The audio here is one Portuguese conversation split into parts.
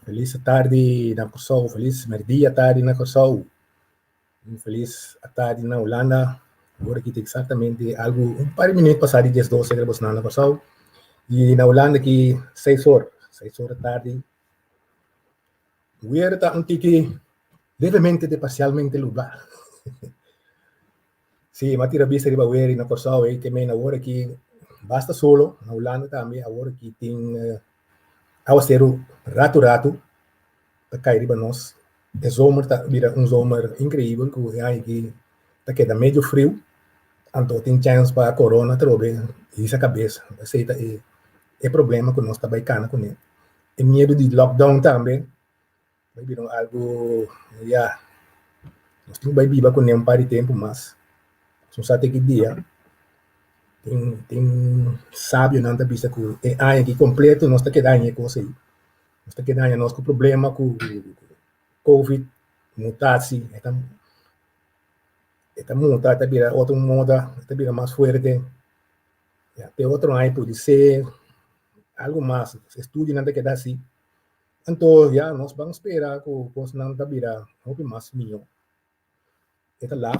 Feliz tarde na Kosovo, feliz merdia tarde na Kosovo, feliz tarde na Holanda. Agora aqui tem exatamente algo, um par de minutos passado de 12 graus na Kosovo, e na Holanda aqui 6 horas da tarde. O ar está um tique levemente de parcialmente nublado. Sim, mas tira vista de o na Kosovo, e também agora aqui basta solo, na Holanda também, agora aqui tem aguaceiro rato, tá caindo nós. É zomer, tá vira zomer incrível, que aí tá queda meio frio, então tem chance para corona trobe isso a cabeça. Aceita é problema que nós tá baicana com ele. E medo de lockdown também, vai virar algo, nós temos vai viver com ele par de tempo, mas só sabe que dia tem sábio não tá vista que é aqui completo, nós tá quedando com você. Nós tá quedando nós com problema com COVID, mutação, esta muda, esta vira outra moda, esta vira mais forte. Tem outro aí pode ser algo mais, estudo não queda assim. Então, nós vamos esperar que o curso não vira muito mais melhor. Esta lá,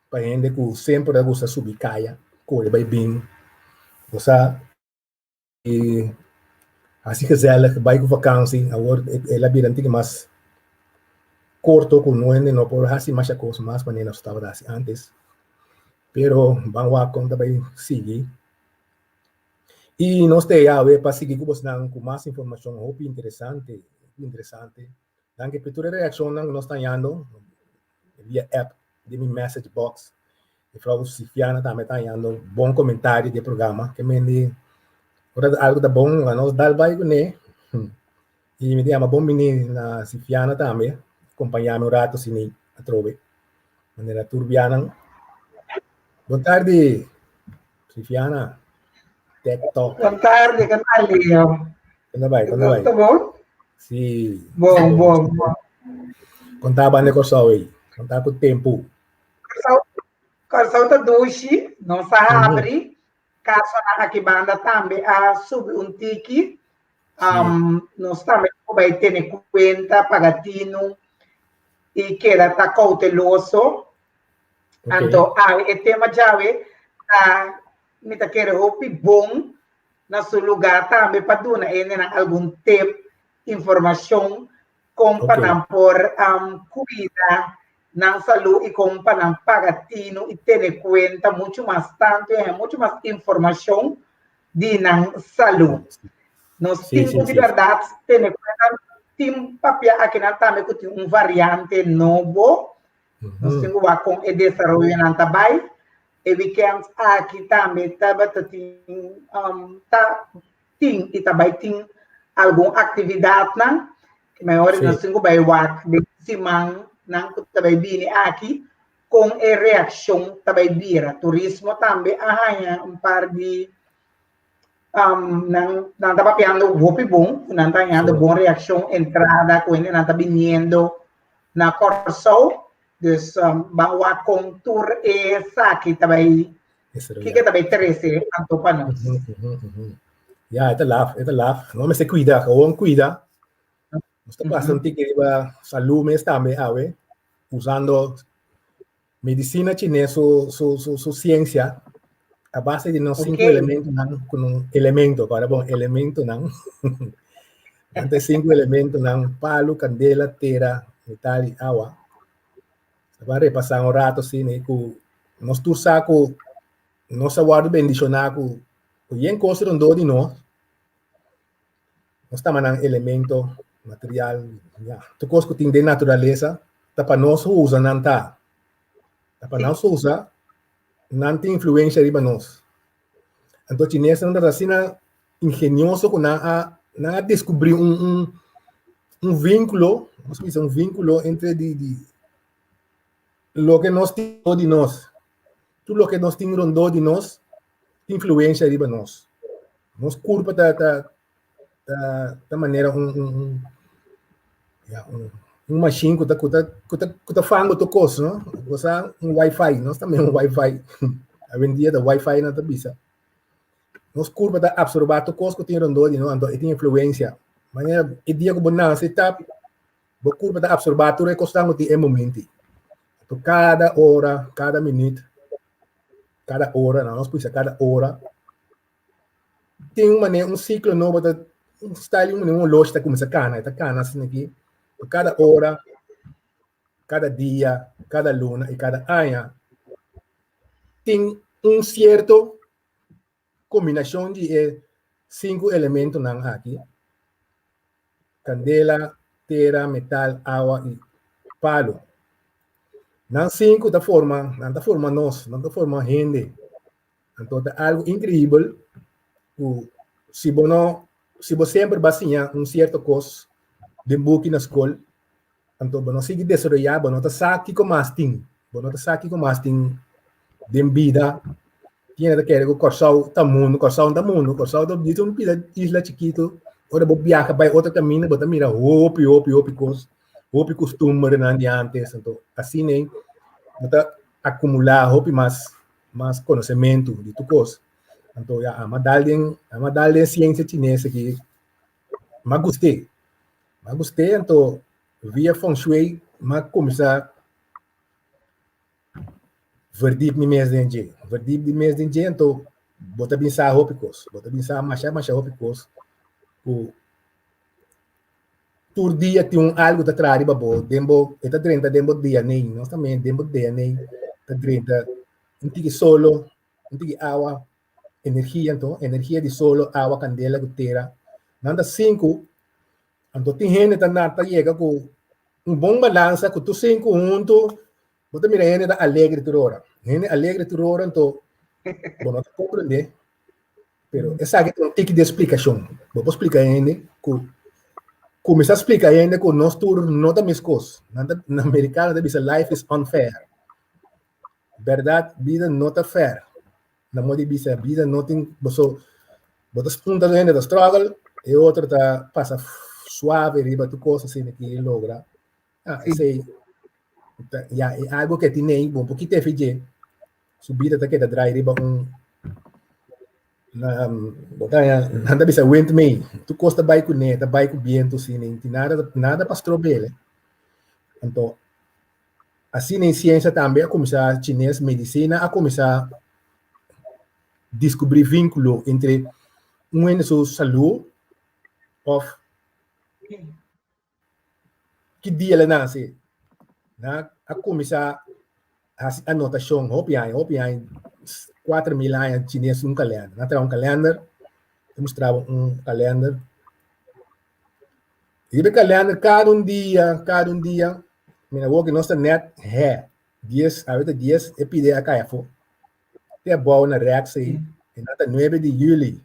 para gente que sempre gosta de subir caia, que vai bem, gosta e assim que ela vai com vacância, agora ela vira mais corto con no por hacer más cosas más para nós estava antes, pero vamos a conta vai seguir e nós tem a ver para seguir com mais informação interessante. Danke por toda reação nós está dando via app de mi message box. E Frau Sifiana também está dando bom comentário do programa que me algo da bom nós dá vai né e me dá uma bom menina Sifiana também acompanhar meu rato sini a trove maneira turbiana. Boa tarde, Sifiana. TikTok. Boa tarde, Canalio. Quando vai? Tá bom? Sim. Bom. Contava ne Kosovo aí. Contava com o tempo. Kosovo tá doce, não se abre. Caso aqui banda também a subir um tique. Nós também vai ter conta pagatino e queda tá cauteloso. Então, o tema já é me tá querendo roupa bom na seu lugar também para dar algum tip, informação como para por cuidar na saúde e como para pagatino e ter conta muito mais tanto muito mais informação de na saúde. Nós temos de verdade ter conta tem papel aqui na também que tem variante novo. Nós temos com o desenvolvimento na também. E weekend aqui também tem alguma atividade na que maior nós temos vai work de semana na que também vem aqui com a reação também vira turismo também arranha par de não estava piando roupa bom não está ganhando boa reação entrada com ele não está vindo na Corso. Dus bahwa kontur sa kita bay kita bay terese anto pa nós. Ja, het laf. No me se cuida, gewoon cuida. Nos pasa un tique iba salud me está me ave usando medicina chinesa su ciencia a base de unos 5 elementos con un elemento para bon elemento nan antes 5 elementos nan palo, candela, tierra, metal y agua. Va a repasar un rato sin nos tu saco no se guarda bendicionar y en cosas donde no está manan elemento material ya tu cosa que de naturaleza tapa no se usa nanta tapa no se usa nanta influencia riba nos entonces chinesa una racina ingenioso con a descubrir un vínculo un vínculo entre lo que nos tiene de nos tú lo que nos tiene rondo de nos influencia riba nos culpa da maneira um machine que tá fango to coisa, não? Você Wi-Fi, nós também Wi-Fi. A vendia da Wi-Fi na tabisa. Nós curva da absorber to coisa que tem rondo, não? Então tem influência. Mas é dia que bonar se tá, bo curva da absorber to recostando de momento. Então cada hora, cada minuto, cada hora, não, nós precisa cada hora tem um ciclo novo da style um loja tá começa cana assim aqui cada hora cada dia cada luna e cada ano tem certo combinação de 5 elementos nan aqui candela terra metal água e palo nan 5 da forma nós não da forma gente então é algo incrível se você sempre baseia certo coisa de book na escola, então você sigue desenvolver, você não sabe como mais tem, você não sabe como mais tem de vida, tinha que querer o corsal da mundo, corsal do dia um pila isla chiquito, ora você viaja para outro caminho, você mira hopi coisa, hopi costume na antes, então assim nem você acumular hopi mais conhecimento de tu coisa. Então, a madalha ciência chinesa que me gostei, então, via Feng Shui, mas começar a verdade de mês de dia, então, bota pensar hópicos, bota pensar mais hópicos, por dia tem algo da trás, babo, dembo, eta 30 dembo dia nem, nós também dembo dia nem, ta 30, um tique solo, um tique água, energia, então, energia de solo, água, candela, terra. Nanda 5, então tem gente que chega com bom balança, com tu 5 junto, você mira gente alegre toda hora. Gente alegre toda hora, então, bom, não te compreender, pero essa aqui tem um tique de explicação. Vou explicar gente, começar a explicar gente que nós todos não da mesma coisa. Na americana, diz life is unfair. Verdade, vida não está fair. Na moda bisa vida não tem você punta gente da struggle e outra tá passa suave riba tu coisa assim que logra sei é algo que tem bom porque te fije subida tá que da dry riba nada bisa wind me tu costa bike neta bike viento assim nem nada pastrobele então assim em ciência também a começar chinês medicina a começar descobrir vínculo entre em sua saúde ou que dia ela nasce, né? A começar a anotação, hopi 4.000 anos chinês calendário, nada um calendário, mostrava calendário, e o calendário cada dia, minha avó que nós net dias, a vezes dias é pedir a caifo. Tem boa na reação aí, nata 9 de julho.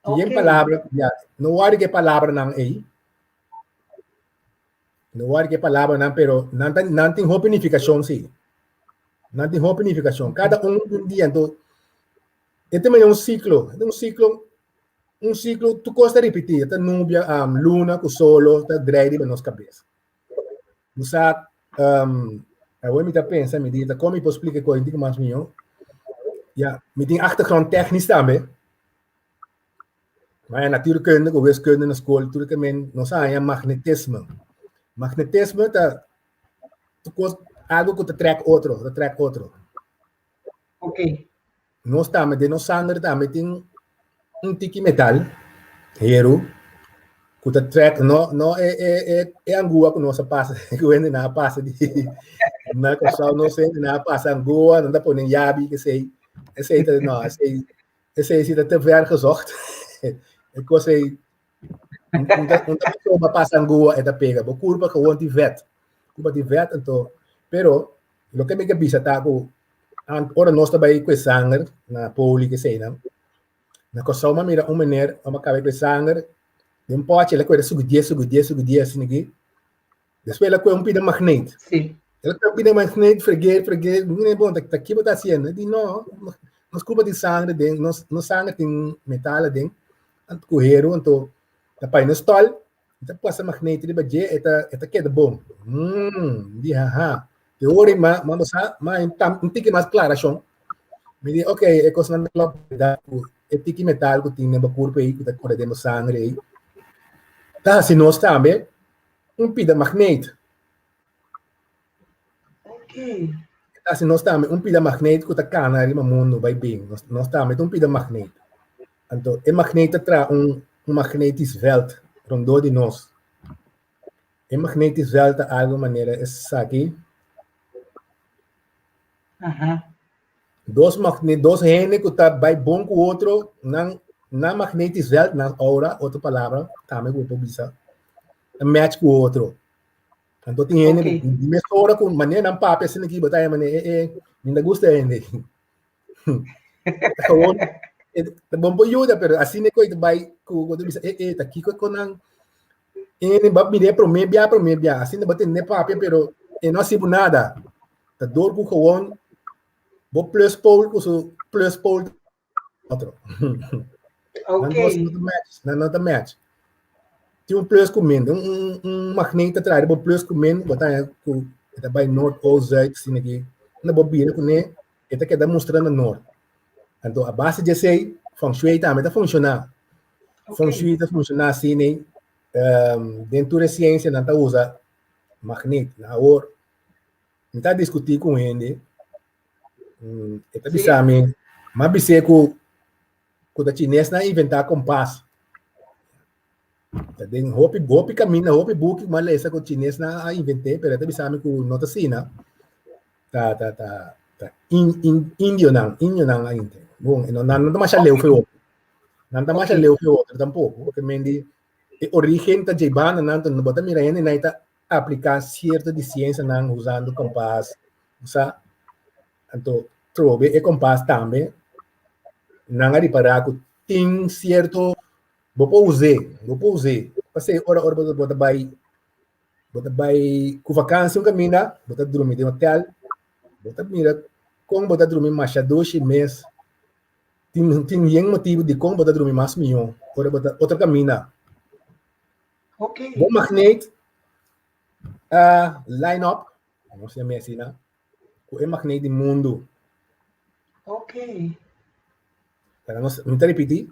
Tem palavra, não há que palavra não aí. Não há que palavra não, pero não tem opinificação sim. Não tem opinificação. Cada dia, então, também é um ciclo, tu gosta de repetir, tá nubia, luna, com solo, tá dread na nossa cabeça. Você eu me pensa, me diz, como eu posso explicar coisa mais melhor? Ja, me tem achtergrond technisch também. Maar ja, natuurkunde of wiskunde in school, natuurlijk men no sabe magnetisme. Magnetisme ta algo que te trae otro. Ok. No está de no sangre también tiene un tiki metal, hero, que te trae no angua que no se pasa, que vende nada pasa nada cosa no sé nada pasa angua, nada ponen yabi que sei, esse no, esse se te ver gezocht. Ik was een pessoa passa angua e da pega, bo curva gewoon die vet. Curva die vet en to. Pero lo que me capisa ta ko ora nós trabalhamos com sangue na poli que sei não. Na cosa uma mira meneer, uma cabe com sangue, de pote ela coisa sugu dia assim aqui. Depois ela coisa pida magneet. Sim. Ela coisa pida magneet, freguer, não é bom, tá aqui botar assim, né? Não, nós culpa de sangue, no sangue tem metal dentro. Ang kuhero anto tapay no stall ita pasa magnetic ba je eta queda bom di ha teori masa intiki mas clara schon me di okay e cos nan club da etiki metal ko tinne ba curpe aí que corre demo sangue aí tá se nós também pida magnet Ok. tá se nós também pida magnet ko ta cana ali mundo vai bem nós também pida magnet. Então, o magneto traz magnetisch veld rondom de nós. O magnetisch veld, de alguma maneira, é aqui. Dois genes que estão bem bom com o outro, na magnetisch veld, na aura, outra palavra, também vou publicar, match com o outro. Então, tem gene, de mesura com maneira, não papo, assim, aqui, botar, maneira, não gosta ainda. Bom ajuda, pero assim ne coisa vai com diz tá aqui com não ele vai me pro meia assim não bater ne papel pero não se nada tá dor com gewoon bo plus pole com plus pole outro não tá match tem plus com men magneto atrás bo plus com men botar com tá vai norte ou zuid assim aqui na bobina com ne tá que demonstrando norte. Então, a base de sei, feng shui também está funcionando. Feng shui está funcionando assim, né? Dentro da ciência, não está usando magneto, na hora. Não está discutindo com ele. Está pensando, mas pensei que o chinês não inventar compasso. Tem hopi caminho, hopi book, mas essa que o chinês não inventei, mas está pensando que não está assim, né? Tá. Índio não ainda. Bom, não está mais a leu foi outro. Não está mais a leu foi outro tampouco. Porque mendi a origem da jebana não bota mirando nem tá aplicar certa de ciência não usando compass. Usa então trobe e compass também. Não a reparar que tem certo vou usar. Passei hora bota vai com vacância um caminho, bota dormir de hotel, bota mira como bota dormir mais 2 meses. Tem yang motivo de como botar dormir mais milhão, para botar outra caminha. Ok. Bom magnet, line up, não sei mais assim, o magnet do mundo. Ok. Para nós, não te repetir,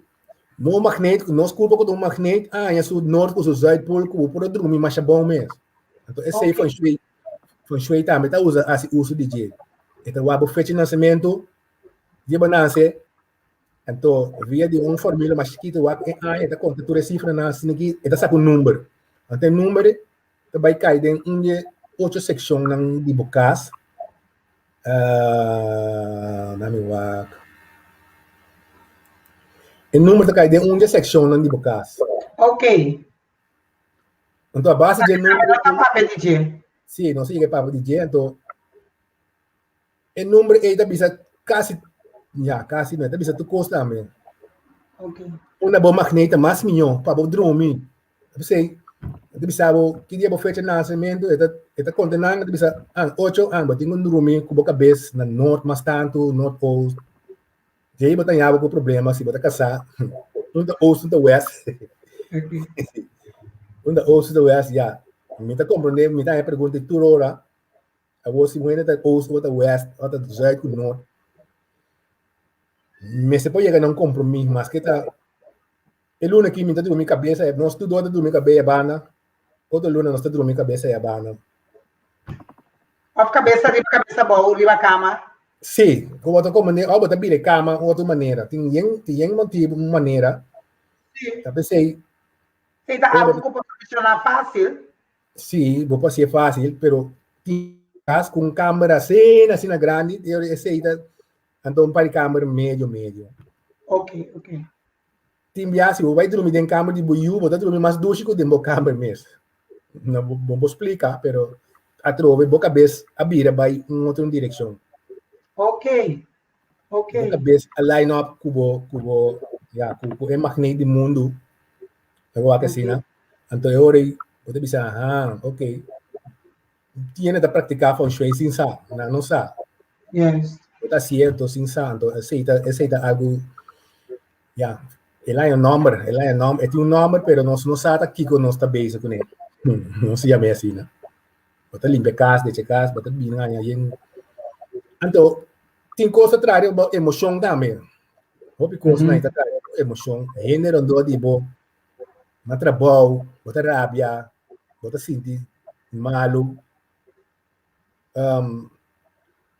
bom magnet, nós culpa com o magnet, é sul norte com o zuid-pool, com o por dormir mais bom mesmo. Então esse aí feng shui também tá uso de jeito. Então o abo fecha nascimento, de banança. Então, via de fórmula mais chiquita, esta conta toda cifra na aqui, esta sabe número. Então, número, vai cair em 8 secções de bocas. O número cai em 1 secção de bocas. Ok. Então, a base de número... Não está para dizer. Sim, não sei o que é para dizer. Então, o número é da quase não, bisa tu custa também. Ok. Uma boa magneta mais milhão para o dormir. Você bisa que dia fecha nascimento, eta condenando bisa 8 anos, tem dormir com boca cabeça na norte mais tanto, norte oeste. Daí botar yabo com problema se botar casar. Da oeste da west. Da oeste da west já. Me tá compreendendo, me tá pergunta tu hora. A você muita da oeste ou da west, ou da zuid com norte. Me se pode chegar a compromisso, mas que tá El lunes que me está dormindo cabeça, não estudou de dormir cabeça bana. Outro lunes não está dormindo cabeça é bana. Of cabeça boa, riba cama. Sim, com outra maneira, ou botar bile cama, outra maneira. Tem motivo, uma maneira. Sim. Tá pensei. Sim, tá algo que pode funcionar fácil. Sim, vou ser fácil, pero tinhas com câmera assim na grande, eu aceita. Então, para câmera médio. Ok, ok. Timbiasi, vai dormir em câmera de buiu, botar dormir mais duche que dentro câmera mesmo. Não vou explicar, pero a trove, boa cabeça, a bira vai em outra direção. Ok. Boa cabeça, a line-up cubo, é magnético do mundo. Eu acho assim, né? Então, eu orei, você pensa, ok. Tiene que praticar feng shui sin sa, não sabe. Yes. Está certo, sin sa, então aceita algo, ele é um número, tem um número, pero nós não sabe aqui que nós está base com ele. Não se chama assim, né? Bota limpa casa, deixa casa, bota bem aí. Então, tem coisa atrás, emoção também. Houve coisa na atrás, emoção. Gênero do tipo, na trabalho, bota rabia, bota sentir malo.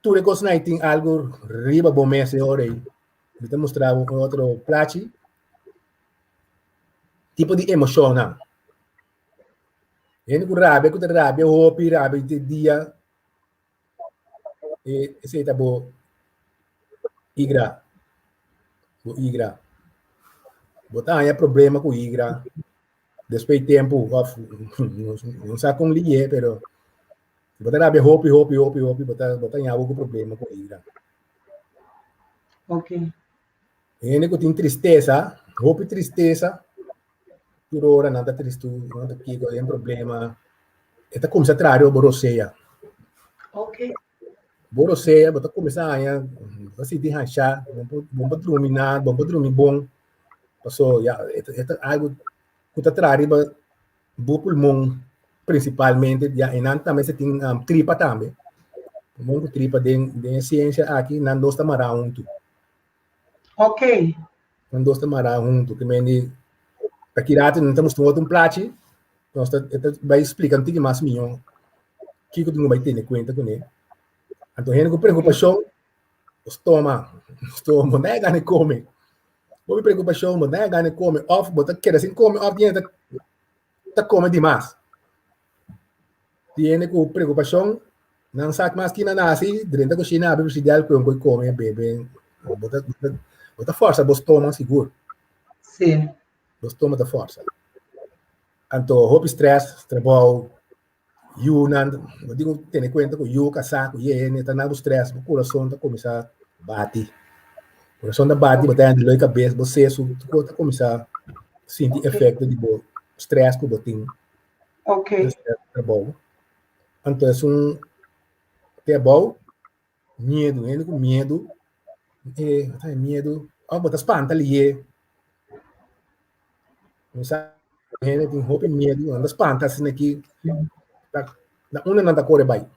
Tudo coisa na tem algo riba bom mês de hora aí. Me te mostrar outro plato. Tipo de emoção, não. Ele com rabia, hopi, rabia, de dia. E esse tá bom. Igra. Botar aí problema com igra. Depois de tempo, não sabe como ligar, pero botar rabia, hopi, botar em algo problema com igra. Ok. Ele que tem tristeza, hopi tristeza. Por hora, nada triste, nada aqui, tem problema. Está como se atrás, boroseia. Ok. Boroseia, botar começar a assim de rachar, vamos dormir, vamos dormir bom. Passou, algo que está atrás, o pulmão, principalmente, e não também se tem tripa também. Pulmão tripa, de ciência aqui, não dosta mará junto. Ok. Não dosta mará junto, que me aqui rato não estamos tomando plato, nós vai explicar um pouquinho mais melhor que eu não vai ter conta com ele. Então, a gente preocupação, estômago, não é ganho comer. Boa preocupação, não é ganho comer, off, bota quer assim come, off, tá come demais. Tiene com preocupação, não sabe mais que não nasce, dentro da cozinha, a velocidade que eu come, bebe, bota força, você toma seguro. Sim. Você toma da força. Então, houve estresse, trabalho, eu digo, tem conta com o casaco, e tá na estresse, o coração tá começar a bater. O coração tá bate, botar de loi cabeça, você tá começar a sentir efeito de estresse que eu tenho. Ok. Trabalho. Então, trabalho, medo, ele com medo, medo, botar espanta ali, não sabe, ele tem roupa medo, anda espanta assim aqui, na uma não tá corre bem.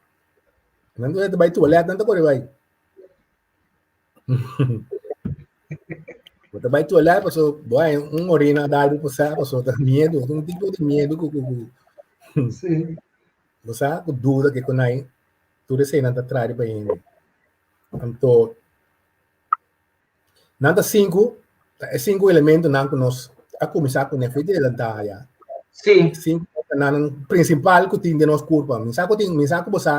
Não é bem tu, olha, não tá corre bem. Bota bem tu olhar, passou, boy, orina dá algo passou, tá medo, um tipo de medo que Sim. você dúvida que quando aí, tudo isso aí não tá atrás bem. Então, nada cinco elementos não que nós a começar com a feita de lantaia. Sim. Cinco não principal que tem de nós corpo. Me saco você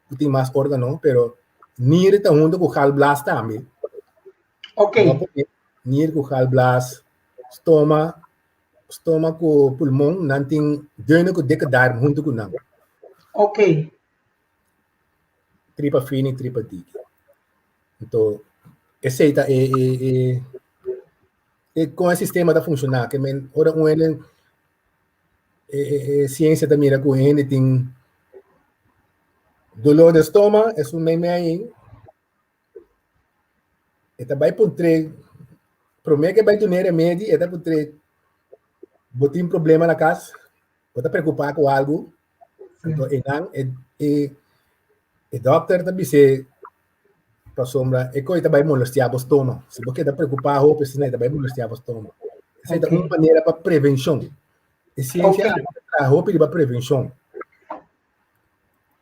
que tem mais órgão, pero nire tá junto com o halblas também. Ok. Nire com o halblas, estômago, pulmão, não tem dano que decadar junto com não. Ok. Tripa fina e tripa dique. Então, esse aí com esse sistema da funcionar, que ora com ele ciência da mira com ele tem dolor de estômago, é um meme aí. E também por três, prometo que vai ter remédio, e por três, botar um problema na casa, botar preocupar com algo, então e doctor também se para sombra, e coisa também molestar o estômago. Se você está preocupado, você também molestar o estômago. Essa é uma maneira para prevenção. A ciência trabalha para prevenção.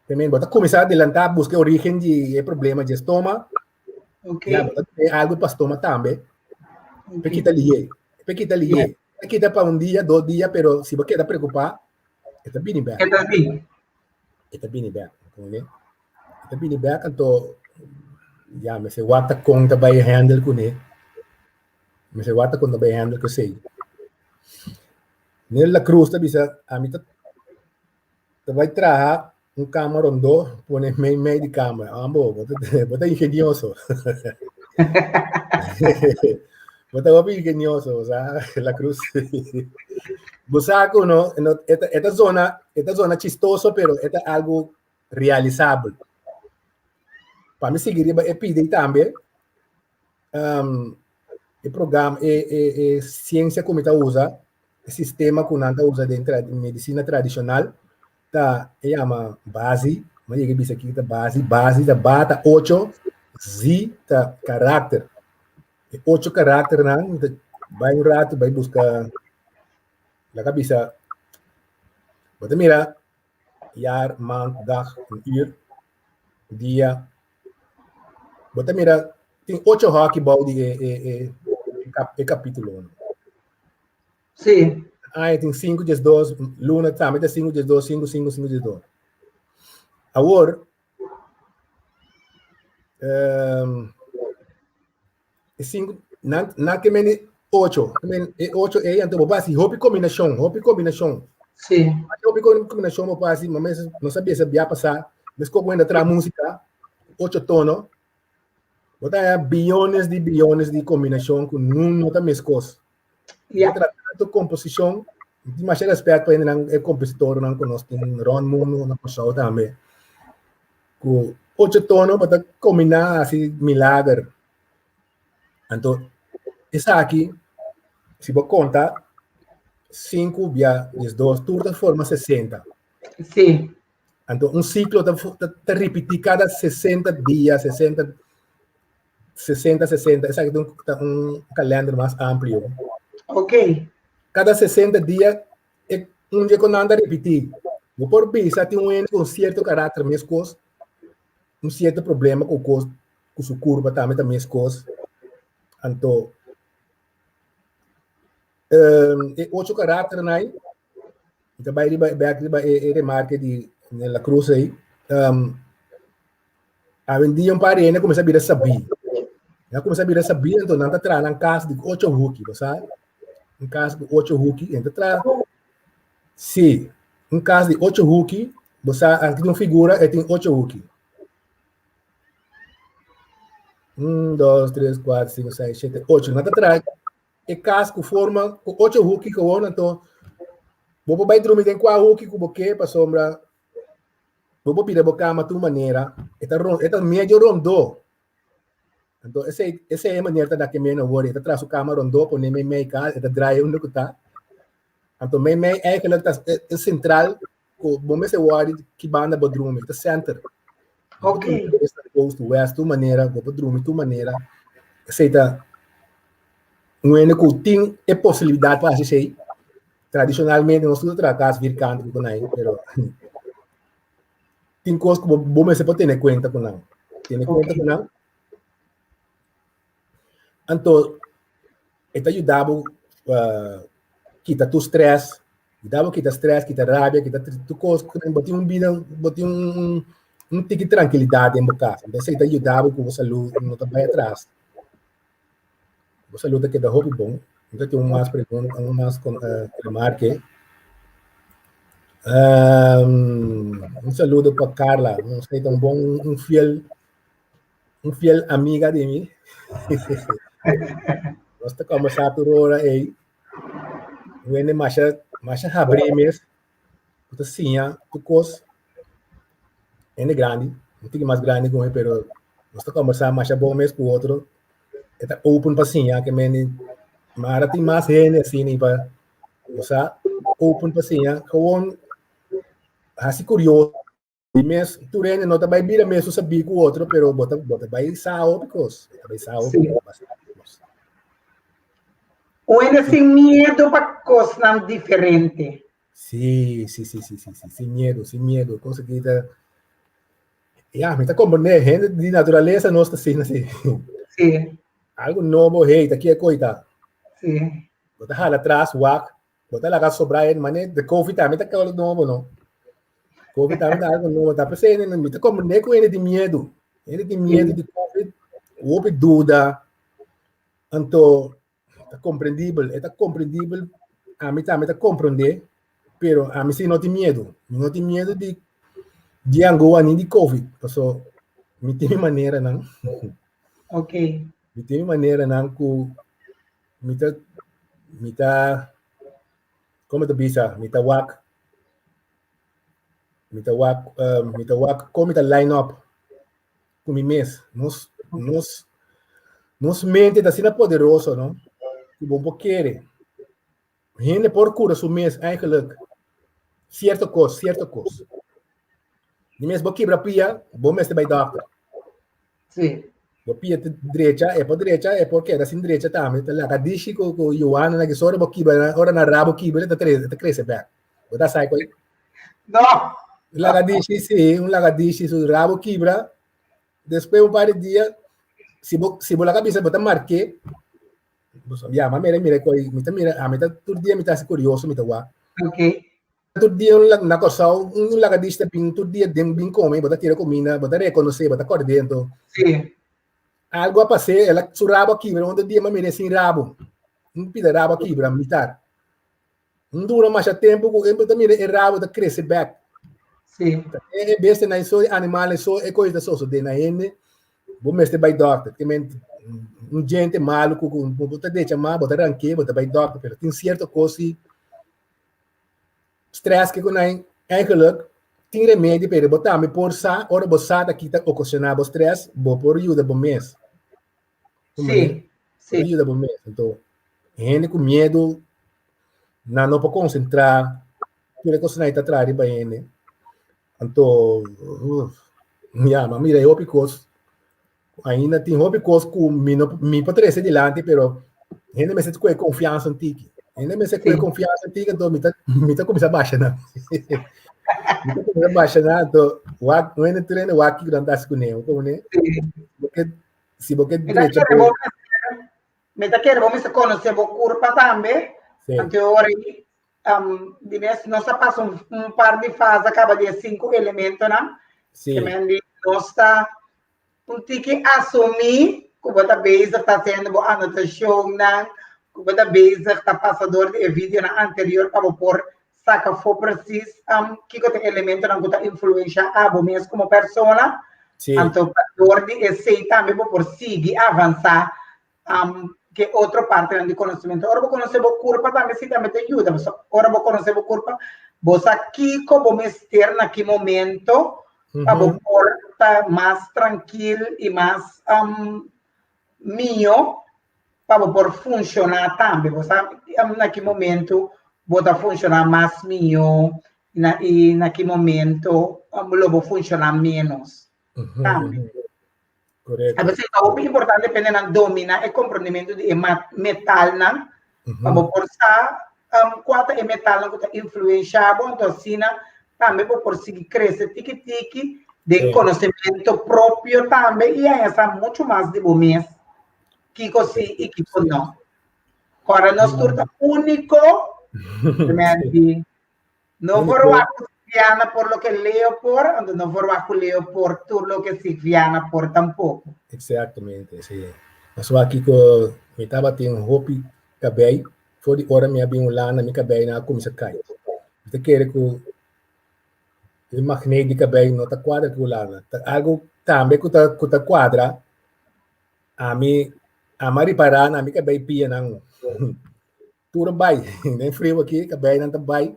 Também bota começar a adelantar a buscar a origem de problema de estômago. Já bota algo para estômago também. Pequita lié. Pequita lié. Pequita para dia, 2 dias, pero se você está preocupado, está bem bem. Está bem bem. Está bem bem, então já me se guarda conta vai handle com ele. Me se guarda conta vai handle com sei. Nella cruz tá bisa a mim tá vai trazer câmera rondo, pone meio de câmera. Bota ingenioso. Bota ingenioso, ¿sabes? La cruz. Busaco, ¿no? Esta zona chistoso, pero esta algo realizable. Para mí seguir pedir también el programa, ciencia como está usa, el sistema que uno usa dentro de medicina tradicional, tá chama base, mas ele diz aqui tá base da bata 8 Z tá caráter. 8 caráter não, vai um rato, vai buscar a cabeça. Bota mira, jaar, maand, dag, uur, dia. Bota mira, tem 8 hockey bal de capítulo. Sim. Tem 5 dias 2, luna também tem 5 dias 2, 5 dias 2. Agora, na que me 8, 8 é então vou fazer hobby combinação. Sim. Hobby combinação vou fazer, mas não sabia se ia passar, mas como ainda traz música, 8 tonos, botar bilhões de combinação com não tá mescos. Composição, de mais respeito ainda é compositor, não conosco Ron Mundo, na pessoa também. Com 8 tonos para combinar assim milagre. Então, essa aqui, se você contar 5 via 2 turnos forma 60. Sim. Então, ciclo está repetir cada 60 dias, 60. Essa aqui tem calendário mais amplo. Ok. Cada 60 dias é dia que anda a repetir. Por vista tem com certo caráter, mesmo certo problema com sua curva também mesmo. Então, 8 caráter aí. Então, vai remarque na cruz aí. A dia um parente começa a virar saber. Já começa a virar saber, então não está trazendo um caso de 8 hooky, sabe? Um caso de 8 hooky, então traz. Sim, um caso de 8 hooky, você aqui não figura, tem 8 hooky. 1, 2, 3, 4, 5, 6, 7, 8. Não está trazendo. É caso que forma com 8 hooky, então, vou vai dormir com 4 hooky, com boque para sombra. Vou pedir a cama de uma maneira, esta meio rondou. Então, essa é a maneira da que menos agora, esta traz o cama rondou, põe meio casa, esta drai onde está. Então, meio é aquela é central, o momento é o ar que banda para dormir, esta center. Ok. Esta coast west, tu maneira, vou para dormir, tu maneira. Aceita, não é que tem a possibilidade para fazer tradicionalmente, nós tudo tratamos vir canto com aí, mas tem coisas que você pode ter em conta com não. Tem conta com não. Então, isso ajudava a quitar o stress, quitar rabia, quitar tu coisa, botar um tique de tranquilidade em boca. Então, isso ajudava com a saúde, não vai atrás. A saúde que dá hobby bom. Então, tem umas perguntas, umas remarques. Um saludo para Carla, não sei tão bom, um fiel amiga de mim. Nós estamos conversando por hora aí. Vem mais abrir mesmo. Então, sim, tu coisa é grande, não tem mais grande como eu, mas nós estamos conversando mais bom mesmo com o outro. Está open para sim, que mas tem mais gente assim, para você open para sim, como assim curioso. Mas tu rende não vai vir mesmo saber com o outro, pero bota vai sair porque vai sair. Uno sin miedo para cosas diferentes. Sí, sin miedo, cosa que ya, me está comprendendo, gente de naturaleza no está así. Sí, Algo novo, hey, daqui a coisa. sí. Bota hala atrás, wak, bota la gas sobrar, mané, de COVID também tá algo novo, não. COVID também tá algo novo, tá presente, me tá compreendendo com ele de medo de COVID, houve dúvida, então, tá compreendível, a mim também tá compreender, pero a mim sim não tem medo de Angola nem de COVID, porque me tem maneira, não. Ok. Me tem maneira, não, que me tá, como tu bisa, me tá wak, como tá line up com mi mês, nos mente tá sendo poderoso, não? Que bom querer. Gente procura su mês, eigenlijk, certo coisa. De mês vou quebrar pia, bom mês vai doctor. Sí. Vou pia direita, é porque era assim direita também, tá lá, dishi com Joana, na que só vou quebrar, ora na rabo quebrar, tá cresce back. Vou dar sai com ele. No. Lagadishi, sim, lagadishi, su rabo quebra, depois um par de dias, se vou lá cabeça, botar marque, ya, mas mira, mira, a meta todo dia me tá curioso, me tá lá. Ok. Todo dia na coisa, lagadista pin, todo dia dem bem come, botar tira comida, botar reconhecer, botar cor dentro. Sí. Algo a passar, ela su rabo aqui, mas onde dia, mas mira, sem rabo. Não pide rabo aqui, para militar. Não dura mais tempo, porque mira, é rabo, tá cresce back. Sí. É besta, na isso, animais, isso é coisa só, de na ende, vou mestre by doctor, que gente maluco, botar deixa mal, botar ranque, botar by doctor, pero tem certa coisa, stress que nós eigenlijk tem remédio para botar me por sa ora botar aqui tá ocasionando stress bo por ajuda bom mês como né Sí. por Sí. ajuda bom mês então gente com medo não pode concentrar tudo que você está atrás para ele então mas mira eu picos ainda tem hobby cos com me pode ser delante pero gente me sente com confiança em ti gente me sente com confiança em ti então me tá começar a baixar né Kita baixar do wak não é treino wak que andas com ele, como né? Porque se você direita por Me ta quero vamos conhecer o curva também. Então aí de vez nós passamos par de fases acaba de 5 elementos, né? Que me nós está tique assumir que você base está sendo a anotação, né? Que você base está passador de vídeo na anterior para por saca for preciso que tem elemento não que influencia a você mesmo como pessoa. Então por de esse também por seguir avançar que outra parte de conhecimento. Agora vou conhecer o curva também se também te ajuda. Agora vou conhecer o curva. Você aqui como me estar naquele momento para estar mais tranquilo e mais mío para por funcionar também. Você naquele momento vou funcionar mais mío e naquele momento vou funcionar menos também. Correto. A veces es importante depende del domina el comportamiento de metal, ¿no? Vamos por cuánto es metal que influencia, entonces también por seguir crece tiki de conocimiento propio también y ahí está mucho más de bomes que sí y que no. Ahora no es único, no por Silviana por lo que leo por, no por bajo leo por tú lo que Silviana por tampoco. Exatamente, sim. Mas aqui que me estava tendo hobby cabelo, foi de hora me abri lá na minha cabelo na comissão cai. Você quer que o magnético de cabelo não tá quadra com lá, algo também que tá quadra. A mim reparar na minha cabelo pia não. Tudo bem, nem frio aqui, cabelo não tá bem.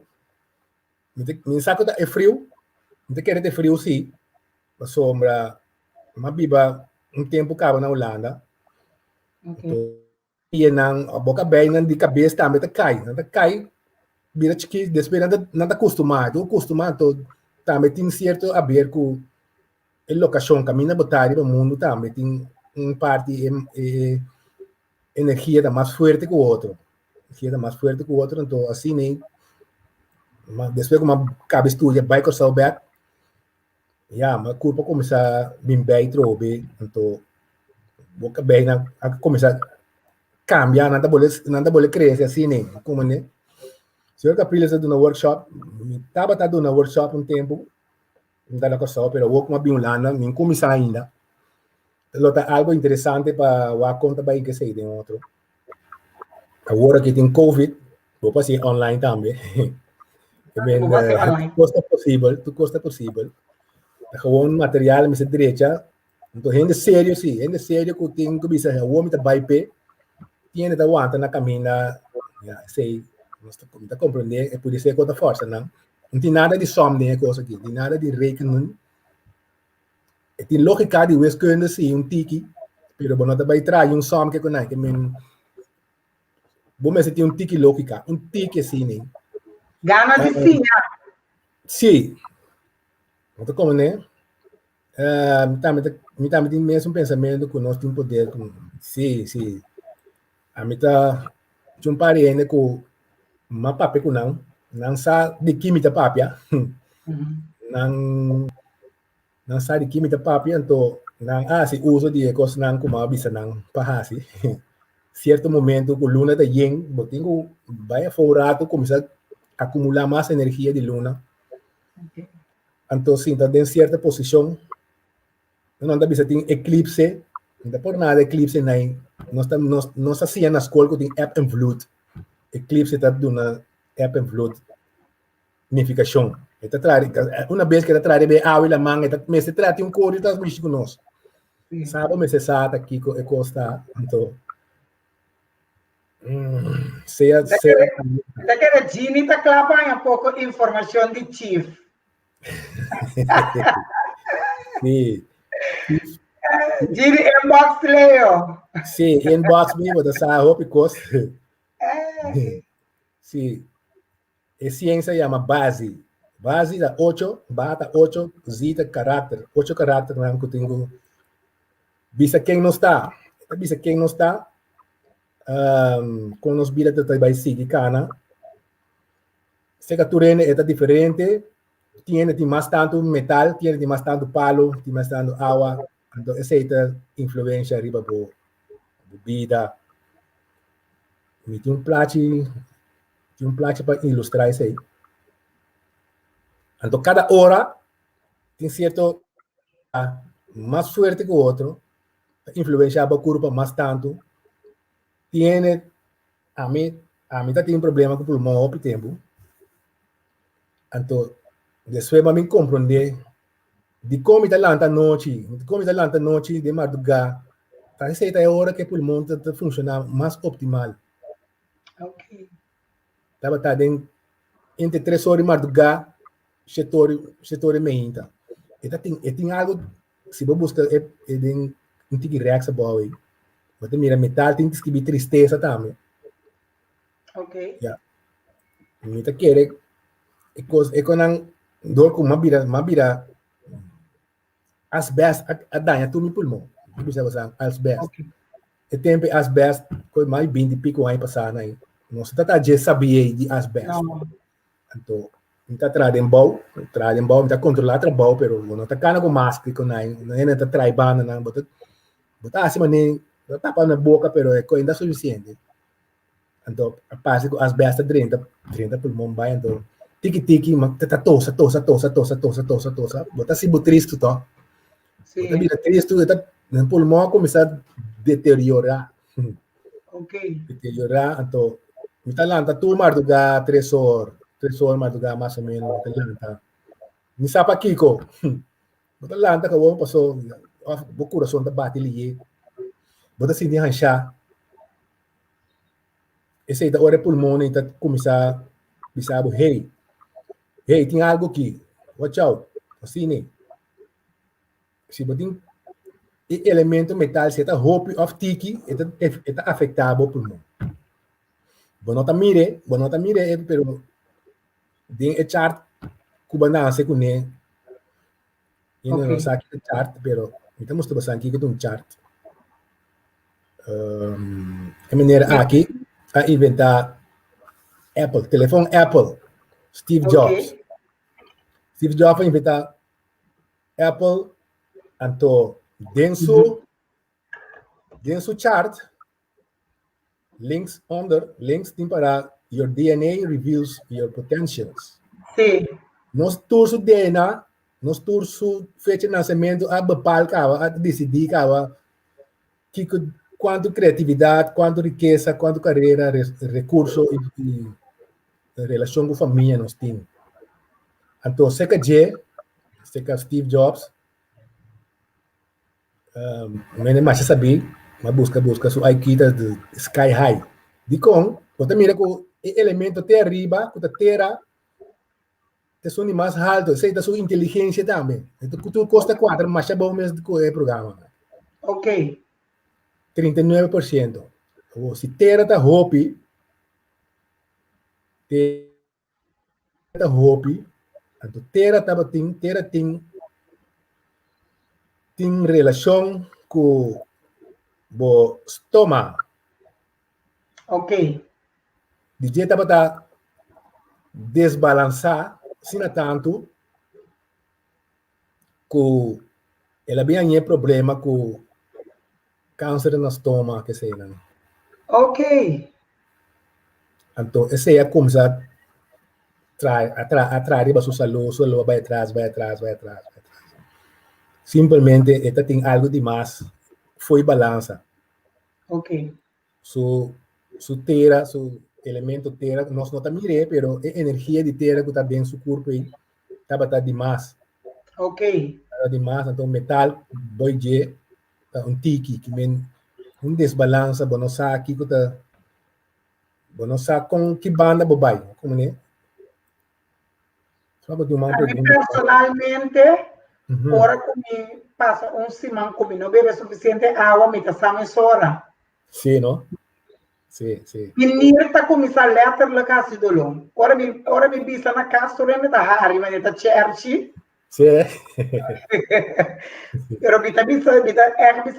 Me saco é frio, não quer ter frio sim. A sombra, uma biba tempo acaba na Holanda. E a boca bem de cabeça também cai, vira chique, depois não está acostumado, também tem certo a ver com a locação, caminha botar para o mundo também tem parte energia mais forte que o outro. si era más fuerte que o outro, então assim nem, depois como cabe estudia, vai com o back, mas culpa começar a vir bem trobe, então boca bem a começar a cambiar, nada boleh crescer assim nem, como né? Se eu capilha está dando workshop, estava dando workshop um tempo, não dá com só, pero vou com uma biolana, nem começar ainda. Lota algo interessante para o conta para que sei de outro. Agora que tem COVID, vou fazer online também. Tu custa possível. Gewoon material me se direita. Então, gente sério sim, gente sério que tem que bisa o homem tá vai pé, tiene da aguanta na caminha, sei, nós tá compreender, é por isso que conta força, não. Não tem nada de som nem coisa aqui, tem nada de rekening. Tem lógica de wiskunde sim, tiki, pero bueno, tá vai trazer som que conai, que men bom, mas tem tiki lógica, tiki assim, nem. Gana de sim. Sim. Então, como né? Me tem mesmo pensamento que nós temos poder. Sim. A mim tá de um parente com uma papel com não sabe de química papia, não sabe de química papia, então não se usa de coisas não como a bisa não para assim. Certo momento com luna da yen, botinho vai fora tu começa a acumular mais energia de luna. Então sim, está em certa posição. Não anda bisa tem eclipse, não por nada eclipse nem nós assim na escola que tem ebb and flood. Eclipse está dando ebb and flood significação. Está trazendo uma vez que está trazendo a água e a manga, está me se trata cor e tá muito conosco. Sabe me se sabe aqui com a costa, então seja daquela Gini está clavando um pouco de informação de Chief. Sim. Gini inbox Leo. Sim, inbox me, vou dar hope cost. Sim. A ciência chama base. Base da 8, bata 8, zita caráter. 8 caráter não que tenho. Visa quem não está. Visa quem não está. Com os bilhetes de vai seguir cana. Se a turene é diferente, tem mais tanto metal, tem mais tanto palo, tem mais tanto água. Então, essa é a influência arriba por vida. Me tem um plate para ilustrar isso aí. Então, cada hora tem certo mais forte que o outro, influencia o corpo mais tanto. Tem a mim tem problema com o pulmão ao tempo. Então, depois para me compreender de como está lá noite, de madrugada, essa é a hora que o pulmão está funcionando mais optimal. Ok. Estava entre 3 horas de madrugada, 7 horas e meia. Tem algo, se você busca, não tem que reação boa aí. Você mira metal, tem que escrever tristeza também. Ok. Muita querer, é quando dor com uma bira, asbesto, a danha tu meu pulmão. Você usa asbesto. E tempo asbesto, com mais 20 pico aí passar aí. Não se trata de saber de asbesto. Então, está trazendo bom, está controlando o bom, pero não está cana com máscara com aí, não está traibando não, botar acima nem, tapa na boca, pero é coisa suficiente. Então, a parte com asbesto 30 pulmão vai, então tiki, mas tá tosa, botar se triste tó. Botar vira triste, o pulmão começa a deteriorar. Ok. Deteriorar, então, me tá lá, tá tu madrugada 3 horas madrugada mais ou menos, tá. Me sapa Kiko. Botar lá, tá que passou, o coração tá bate ali. Botar se de ranchar. Esse aí da hora pulmão, tá começar a hey, tem algo aqui. Watch out. Assim, né? Se botar elemento metal, se tá hope of tiki, está afetado o pulmão. Bonota mire, pero din e chart kubana se kune. Yun no sa akin chart, pero ito mo ba sa akin itong chart. Manera aqui a inventar Apple, telefone Apple, Steve Jobs. Steve Jobs invita Apple anto denso chart links tem para your DNA reveals your potentials. Sim. Nos turso DNA, nos turso fecha de nascimento a bepal a decidir que quanto criatividade, quanto riqueza, quanto carreira, recurso e relação com família nós temos. Então, seca Steve Jobs, não mais saber, mas busca sua IQ de sky high. De com, você mira que o elemento até arriba, que terra, te são mais alto, sei da sua inteligência também. Então, tu custa 4, mas é bom mesmo do programa. Ok. 39%. Ou se terra tá hopi, então terra tem relação com o estômago. Ok. De jeito para desbalançar, se não tanto, que ela bem é problema com câncer no estômago, que sei não. Ok. Então, essa é como se atrai para sua saúde, vai atrás. Simplesmente, ela tem algo demais, foi balança. Ok. Su terra, su elemento terra, nós não estamos mirando, pero a energia de terra que está dentro do seu corpo aí, está demais. Ok. Está demais, então metal, boi je, um tiki, que men, um desbalança, bom, não sabe aqui que está, bom, não sabe com que banda bobai, como né? Só para uma pergunta. Personalmente, ora comi, passa semana comi, não bebe suficiente água, me está saindo sora. Sim, não? Sim. Menina está começando a letra na casa do long. Ora me bisa na casa, ora me está hari, mas está cherchi. Sim. Pero mita bisa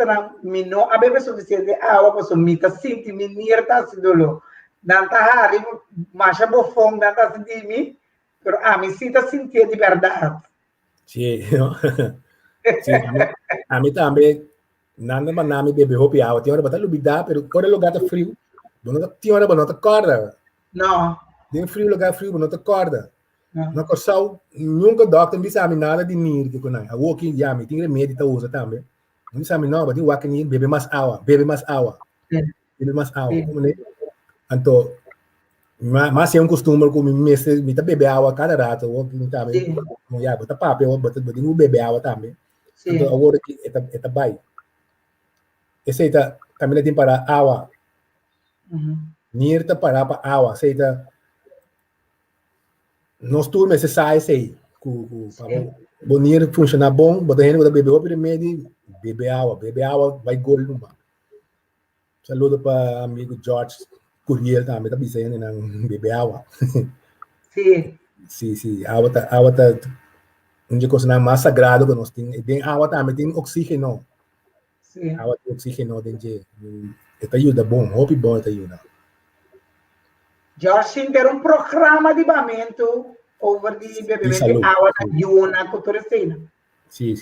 na mi no a bebe suficiente água, para me está sentindo menina está se dolo. Nanta hari, mas a bofong nanta senti mi, pero a mim sim está sentindo de verdade. Sim, não? Sim, a mim também. Nada mais nada bebe hopi água. Tem hora para lubidar, pero quando o lugar está frio, tem hora para não te acorda. Não. Tem frio, lugar frio, não te acorda. Não coçou, nunca doctor me sabe nada de nir que conai. A walking já me tem remédio que usa também. Não sabe não, mas tem walking bebe mais água. Bebe mais água. Como né? Então, mas é costume com me tá beber água cada rato, walking também. Não já, bota papel, bota beber água também. Então, agora que é bai. Esse também tem para água. Nir tá para água, sei nós turmas se sai sei, bonir funciona bom, botar gente beber água primeiro, beber água, vai gol numa. Saludo para amigo George Curiel também tá dizendo não beber água. Sim, água tá uma coisa mais sagrada que nós temos. Tem água também tem oxígeno. Sim. Água tem oxígeno dentro. Esta ajuda bom, hobby bom esta ajuda. Jorge ter programa de bamento over de bebimento de água na Yuna, cultura-cena. Sim.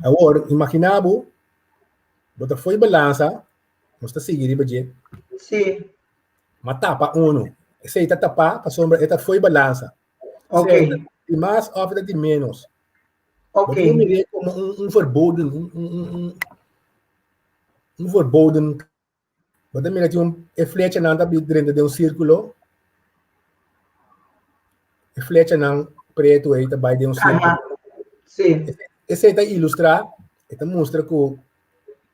Agora, imaginava, você foi balança, nós está seguindo budget. Sim. Mas tapa esse aí tapa, para sombra, esta foi balança. Ok. E mais, oferta de menos. Ok. Eu mirei como verboden, verboden. Você mira que flecha não está dentro de círculo. Flecha não preto aí está dentro de círculo. Sim. Esse aí está ilustrar, está mostra que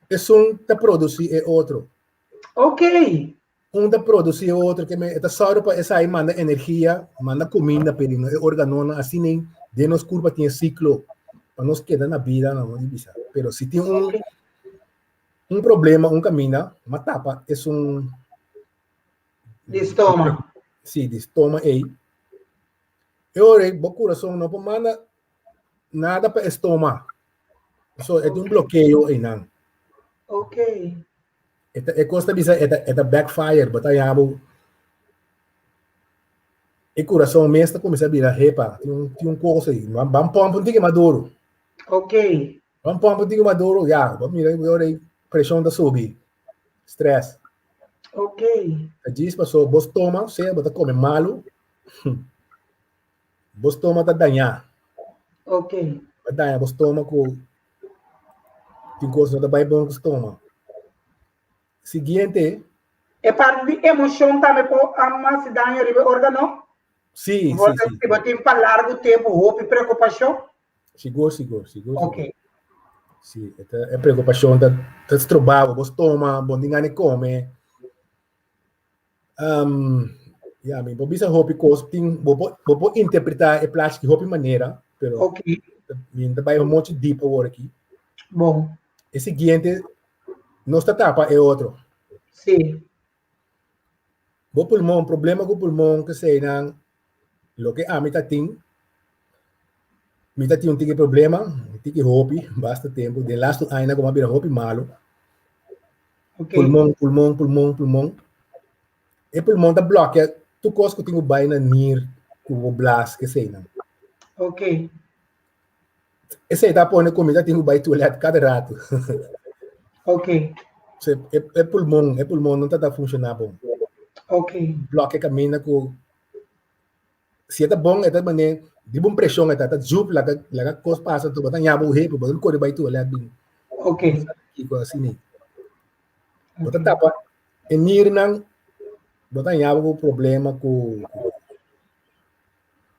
esse está produzir é outro. Ok. Está produzir outro que está só para essa aí manda energia, manda comida para ele, organona, assim nem de nos curva tem ciclo para nos quedar na vida, não divisa. Pero se tem problema, caminho, uma tapa, é de estômago. Sim, de estômago aí. Eu o coração não manda nada para estômago. Isso é um bloqueio aí não. Ok. É coisa bisa é backfire, batayabo. E coração mesmo começa a virar repa. Tem um coisa aí. Vamos pôr um pouquinho maduro. Ok. Vamos pôr um pouquinho maduro. Já, vamos mirar agora aí. Pressão da subir. Stress. Ok. Diz passou, você toma, você bota comer malo. Você toma tá danhar. Ok. Danhar, você toma com tem coisa da bem bom que você toma. Seguinte. E para de emoção também com a cidade de órgão? Sim. Você tem para largo tempo, roupa e preocupação? Seguro. Ok. Sim, é preocupação da trabalho, você toma, bom dia, come. Yeah, mi bisa hopi coisa tem vou interpretar e plástico hopi maneira, pero Ok. ainda vai um monte deep agora aqui. Bom. E seguinte, nossa tapa é outro. Sim. O pulmão, problema com o pulmão que sei não, lo que a mita tem um tique problema, tique hopi, basta tempo, de last aina como abrir hopi malo. Ok. Pulmão. E pulmão da bloqueia, tu coisa que tem o baina nir, com o blast que sei não. Ok. Esse aí tá pondo comida, tem o baita olhar cada rato. Ok. É pulmão não está funcionando bom. Ok. Bloqueia caminha com se é bom é maneira de bom pressão é tá jup lá coisa passa tu botar nhabo rei para botar corre baita olhar bem. Ok. Aqui com assim nem. Botar tapa e nir não botar nhabo com problema com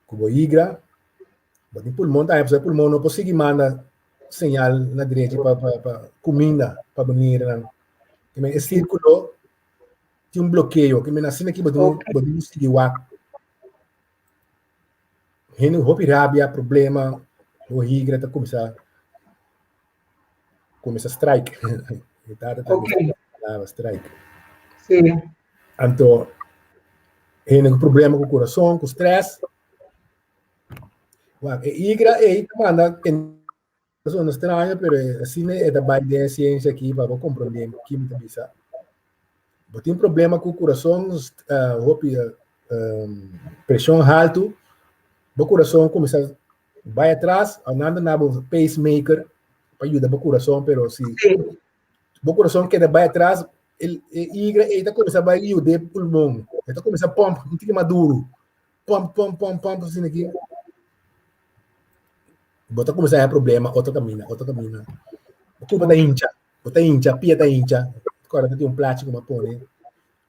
o igra. Botar pulmão tá é pulmão não consegue mandar señal na direita para comida para venir não. Que me círculo tem um bloqueio que me nasce aqui botar seguir Hene hopi rabia, problema, o higra tá começa strike. Tá Ok. strike. Sim. Então, hene problema com o coração, com stress. E higra é manda em pessoas estranhas, pero assim é da base da ciência aqui para compreender que me bisa. Tem problema com o coração, hopi pressão alto, o coração começa vai atrás, andando na pacemaker para ajudar o coração, pero se Sim. o coração que vai atrás, ele está começando a ajudar o pulmão, ele está começando a pompa, não fica maduro, pompa, assim aqui, bota começar a problema, outro caminho, o culpa da hincha, pia da hincha, agora tem um plástico uma pone,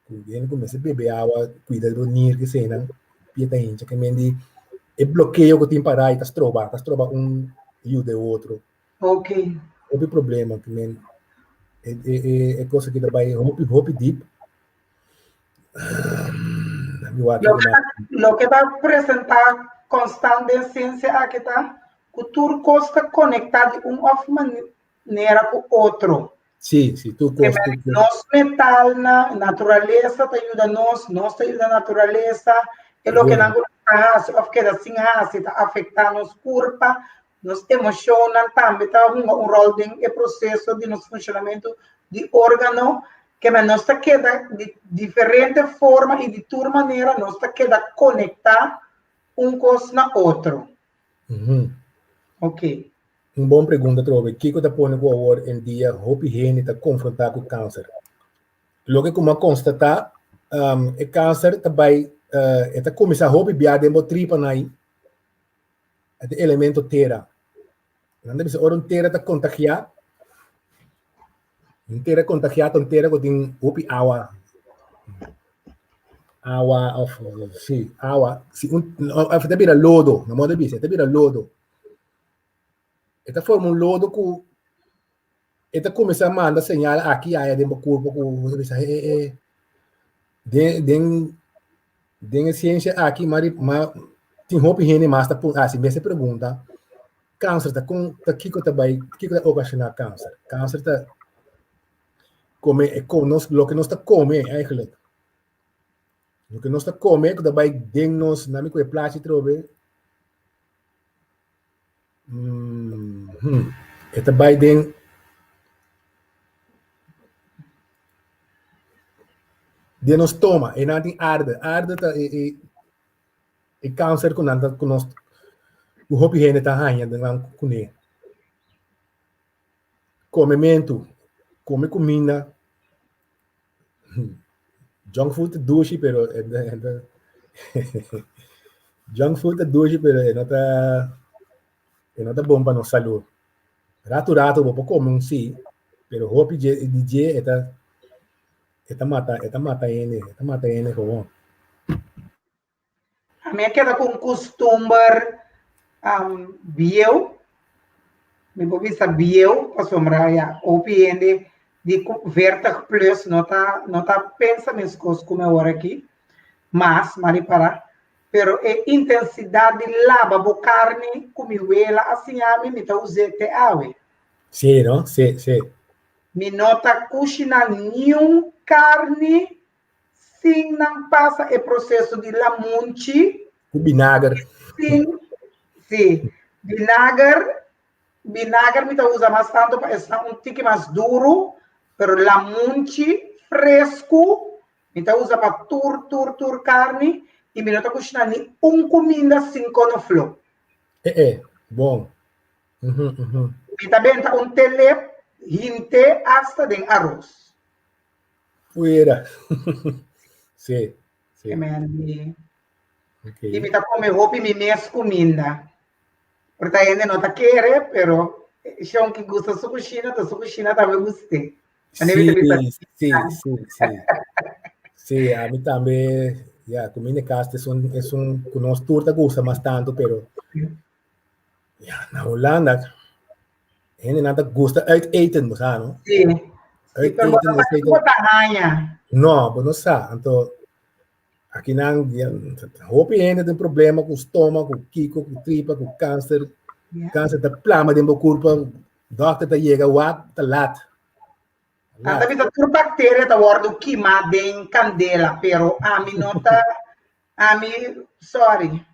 ele começa a beber água, cuida do nir que sei não, pia da hincha, que mendi e bloqueio que tem para aí, tas trova ajuda o outro, Ok. houve problema que men é coisa que vai hope deep. Lo que va a presentar constante en ciencia aquí está, que tú costa conectar de una manera con otro. Sim, tu Que gosta. nos metal na natureza te ayuda nos te ayuda a natureza, é lo que não hace, ou que assim hace, tá afetar nos corpo, nos emocionam também, tá um rol em processo de nos funcionamento de órgão, que nós tá queda de diferente forma e de toda maneira nós tá queda conectar coisa na outro. Ok. Bom pergunta, Trove. O que está pondo agora em dia, hope gene está confrontar com o câncer? Lo que como constatar, o câncer também está começando a hope biar dentro tripa naí, é elemento terra. Não deve ser um terra está contagiado, terra contagiado, terra que tem hope água, sim, água, se até vira lodo, não pode dizer, até vira lodo. Esta forma um lodo que esta começa a mandar señal aqui aí dentro do corpo que você den ciência aqui mas tem roupa higiene mas tá assim me pergunta câncer tá com tá que tá ocasionar câncer tá come é com nós lo que nós tá come eigenlijk lo que nós tá come que tá vai den nós na me que plástico trobe esta vai den de nos toma e não tem arde tá e câncer com nada com nós o hopi gente tá ranha dengan kune comimento come comida junk food doce pero junk food doce pero não tá bom para nossa saúde rato vou comer um sim pero hopi DJ eta mata ele como A minha queda com costume bio, me vou ver bio, para sombrar já, OPN de Vertag Plus, não tá pensa minhas coisas como eu hora aqui, mas, para, pero é intensidade lava bo carne, comigo ela, assim, a mim, me tá usando te awe. Sim, não? Sim. Me nota cozinhar nenhum carne, sim, não passa o processo de lamunchi. O vinagre. Sim. Vinagre me usa bastante para estar um tique mais duro, pero lamunchi fresco, me usa para tur carne, e me nota cozinhar nem comida sem conoflo. Bom. Me também tá telep, hinte hasta de arroz. Fuera. Sim. Okay. E me tá comer roupa e me mesmo comida. Porque ainda não tá querendo, pero chão que gosta de sua coxina também gostei. Sim, a mim também, comida casta é que nós turta gosta bastante, pero na Holanda, ainda nada gosta eten, não? Sim. Não, não sabe. Então, aqui não, hope ainda tem problema com o estômago, com o kiko, com tripa, com câncer. Câncer da plama dentro do corpo, doctor tá chega tá lat. Anda vita tur bactéria da guardo queimada em candela, pero a mim nota, sorry.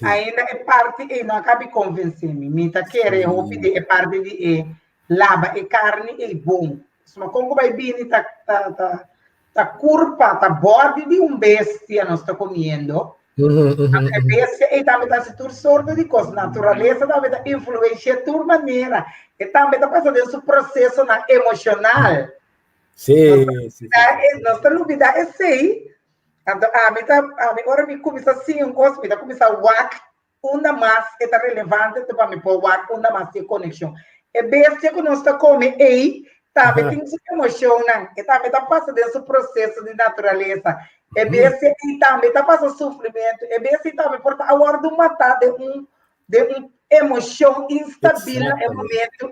Ainda é parte e não acaba de convencer-me. Me tá querendo hope de é parte de lava e carne e bom. Mas como vai bem tá curva, tá borde de bestia nós está comendo. A bestia e também tá se tur sorte de coisa, natureza também tá influencia de tua maneira. E também tá passando esse processo na emocional. Sim. Nossa dúvida é sei. A mim agora me começa assim, um gosto, me começa a whack, uma mais é relevante para me pôr whack, uma mais de conexão. É bestia que nós está comendo, também tem que se emocionar, e também está passando esse processo de natureza. É bestia e também está passando sofrimento, é bestia e também porque agora do matar de uma emoção instável no momento,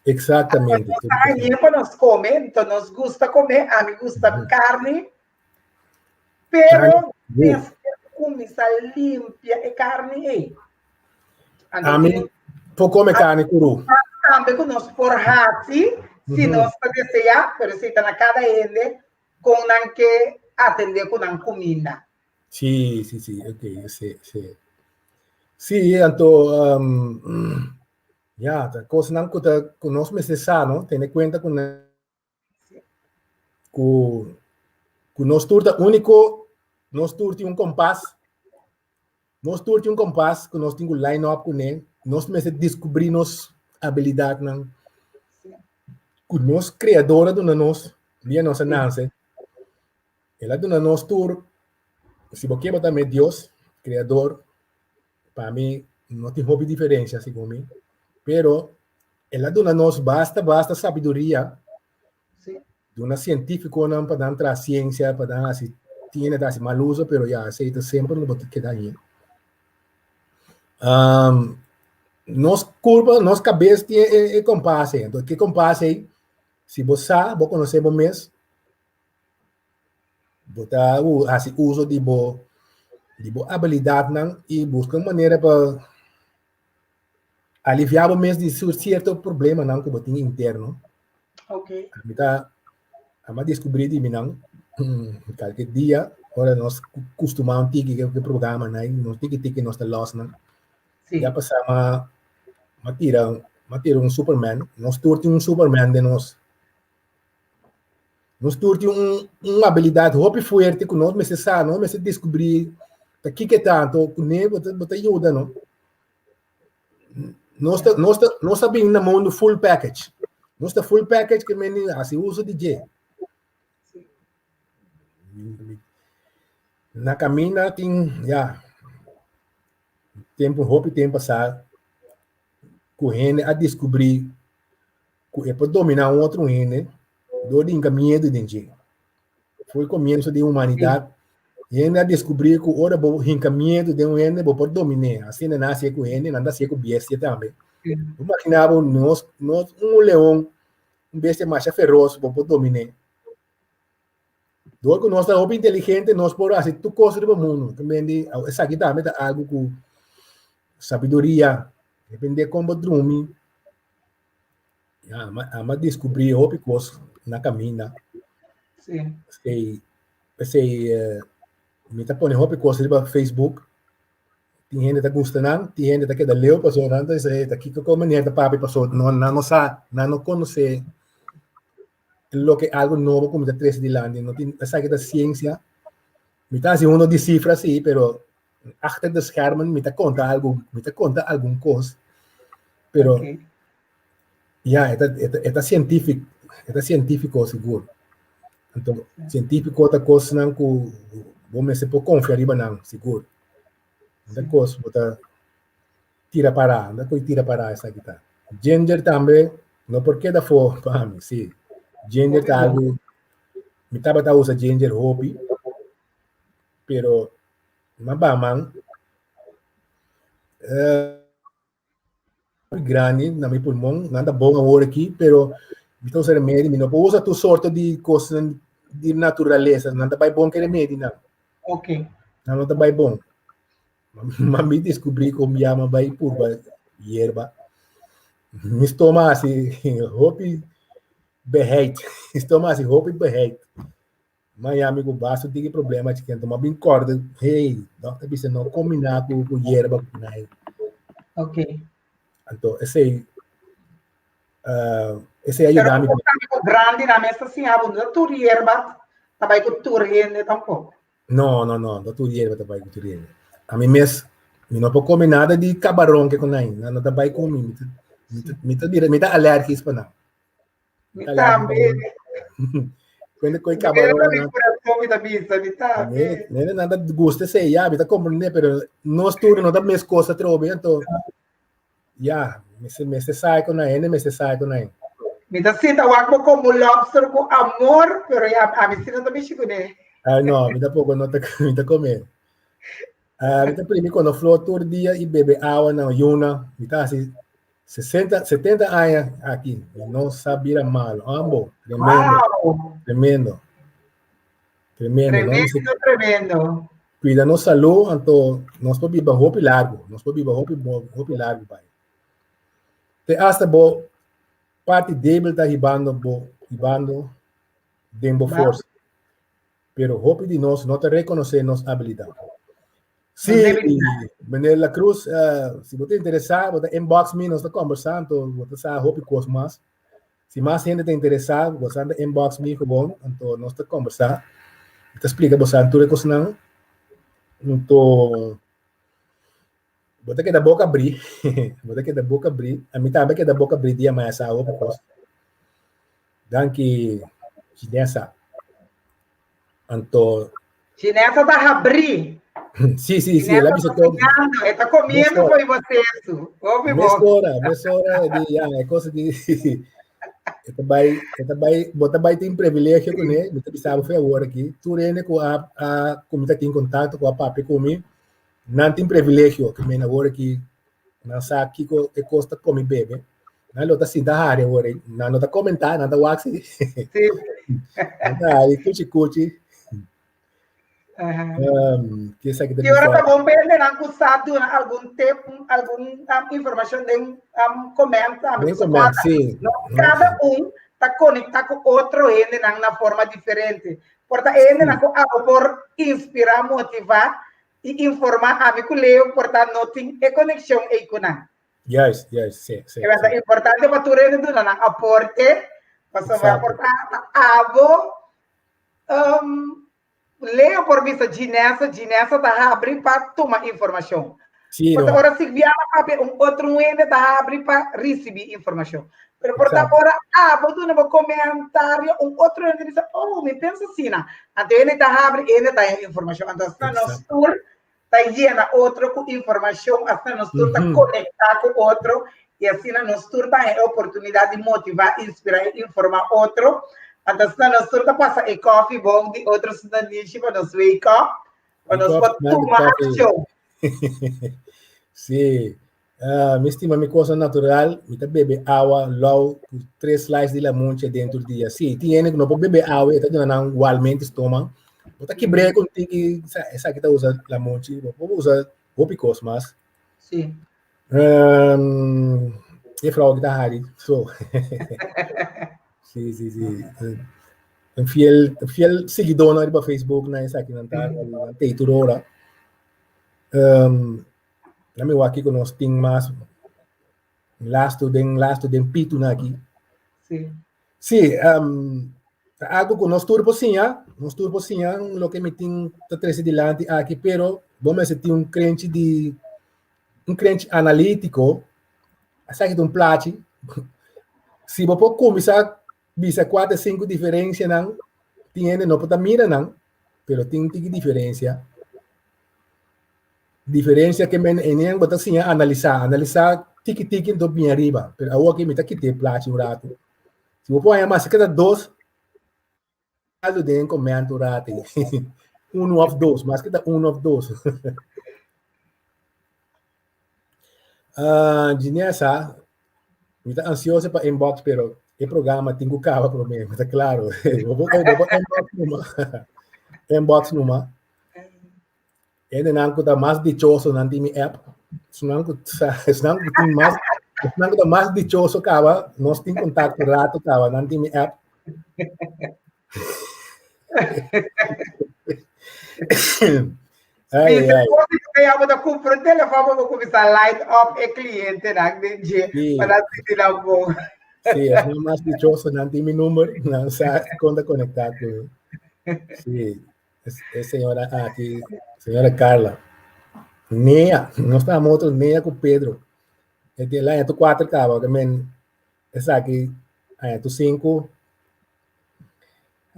Exatamente. Para nós comer, então nós gosta de comer, a mim gosta de carne, pero comida limpia e carne, a mim, por comer carne cru. Também que nós forrati, se nós desejar, pero se está na cada ele, com que atender com a comida. Sim, ok, sim. Sim, então, a coisa não que nós precisamos, ter em conta com nós turta único, nós turta compás, que nós temos line up com ele, nós precisamos descobrir nossa habilidade, que nós criadora do nós, via nossa nasce, ela do nós tur, se você botar também Deus, criador, para mim não tem hobby diferença assim como pero ela do nós basta sabedoria. De una científico não para dar a ciência, para dar assim, tiene dar mal uso, pero já aceita sempre no bote que dá aí. Nos curva, nos cabeça é compasse. Então, que compasse aí? Se você conhecer o mês, botar assim uso de boa habilidade não e busca uma maneira para aliviar o mês de certo problema não que você tem interno. Ok. A descobrir de mim qualquer dia, agora nós costumamos ter que programa, né? Nós temos que nós estamos né? Já passamos a tirar Superman, nós temos Superman de nós temos uma habilidade muito forte que nós precisamos descobrir Aqui que tanto, né, bota ajuda, não? Nós está bem na mão do full package. Nós está full package que meni assim usa DJ. Na caminha tem tempo passar correndo a descobrir que é para dominar um outro rene, do medo de DJ. Foi o começo da humanidade. E ainda descobrir que ora bo medo de um rene bo pode dominar. Assim não nasce com rene, não nasce com bestia também. Imaginava nós leão, bestia mais feroz bo pode dominar. Doar que nós estamos inteligente, nós podemos fazer tudo coisa do mundo. Também essa aqui também é algo com sabedoria, depende de como dormir. Mas descobrir hobby coisa na caminha. Sim. Me tá pondo hobby coisa no Facebook. Tem gente que gosta não, tem gente que quer ler passou não, então isso aqui que como nem da papi passou, não conhece lo que algo novo como da 3D land, não tem essa que da ciência. Me tá assim uno de cifras sim, pero achter de schermen me tá conta algum coisa. Pero é científico seguro. Então, científico outra coisa não que vamos se pode confiar riba não, seguro. Outra coisa, bota tira para essa aqui tá. Gender também, não porque da for para mim, sim. Gender tá algo, me tava usa gender hobby, pero mabamang grande na meu pulmão, nada bom agora aqui, pero então ser remédio, não usa tu sorte de coisa de natureza, nada vai bom que remédio não. Ok. Não tá vai bom. Mas me descobri como chama vai por hierba. Me estoma assim, hobby beheit. Estoma assim, hobby beheit. Mas amigo baixo tem problema de quem toma bem corda. Hey, não tá pensando não combinar com hierba, né? Ok. Então, esse ajuda me. Pero grande na mesa assim, não tu hierba, também com tu rende tampouco. Não, tu hierba também com tu rende. A mim mesmo, não pode comer nada de camarão que com aí, não também comer. Me dá alérgico para não. Me também. Quando coi camarão, não nada gosta sei, me tá compreendendo, pero nós tudo não dá mesma coisa trobe, então me se sai com aí, me se sai com aí. Me dá sinta o água como lobster com amor, pero a mim se não tá mexendo né. Não, me dá pouco não tá comer. Me dá primeiro quando flor todo dia e bebe água na yuna, me tá assim 60, 70 anos aqui, não sabia mal, ambo, tremendo. Cuida nossa saúde, então nós podemos viver roupa largo, pai. Te hasta bo parte débil tá ribando dentro força, pero roupa de nós não te reconhecer nossa habilidade. Sim, Menela Cruz, se você interessar, você inbox me, nós estamos conversando, você sabe roupa coisa mais. Se mais gente te interessar, você inbox me, bom, então nós estamos conversando. Te explica você tudo coisa não. Então, você quer da boca abrir, a mim também quer da boca abrir dia mais essa roupa coisa. Dan que chinesa. Então, chinesa da abrir. Sim, ela disse todo. Está comendo foi você isso. Mesora de coisa de bota vai ter privilégio com ele, me sabe foi agora aqui. Tu rene com a como tá em contato com a papi comigo, não tem privilégio que me agora aqui não sabe aqui que costa come bebe. Não lo tá assim da área agora, não tá comentar, nada wax. Sim. Aí cuti. E agora tá bom para não custar algum tempo, alguma informação de comenta. Sim. Cada está conectado com outro ele na forma diferente. Portanto, ele por inspirar, motivar e informar a mim que leu, portanto, não tem conexão aí com nada. Yes, sim. É importante para tu rende do não aporte, para saber aportar a leia por vista Ginesa está abrindo para tomar informação. Sim, Porque agora se vier outro ainda está abrindo para receber informação. Mas por agora, vou dar um comentário, outro ainda diz, me pensa assim, né? Então ele está abrindo, ele está informação. Então, nós tour está llena outro com informação, assim nós tour está conectado com outro, e assim nós tour tem a oportunidade de motivar, inspirar e informar outro. Então, nós tour está passando e coffee bom de outros estudantes para nós wake up, para nós tomar ação. Sim. Me estima minha coisa natural, me bebe água, low, 3 slices de lamuncha dentro do dia. Sim, tem que não pode beber água, está dando igualmente estômago. Bota quebrei contigo, essa que está usando lamuncha, vou usar opicos, mas. Sim. E frau que está aí, so. Sim. Um fiel seguidor na Facebook, na essa aqui não está, tem tudo hora. Na minha aqui que nós temos mais last den pitu na aqui. Sim, algo que nós turbo sim, lo que me tem treze delante aqui, pero vamos ter um crente analítico, essa aqui um plate. Se você começar bisa 4, 5 diferenças não pode mirar não, pero tem diferença. Diferença que men em botar assim analisar tiki do bem arriba, pero agora que me tá quitando plate um rato. Se você põe mais cada 2 caso de encomenda um rato. 1 of 2, mas que tá 1 of 2. Ginesa, me tá ansioso para inbox, pero o programa tem que acabar por mim, tá claro. Vou inbox numa. Ele não está mais dichoso na minha app. Senão está mais dichoso, acaba. Nós temos contato rato, acaba, na minha app. Ai. Eu vou comprar o telefone, vou começar a light up o cliente, para assistir a bom. Sim, é mais dichoso, não tem meu número, não sabe quando conectar com. Sim, é senhora aqui. Senhora Carla, Nea, nós estamos outros Nea com Pedro. Lá é tu 4 cabo, também. Essa aqui, é tu 5.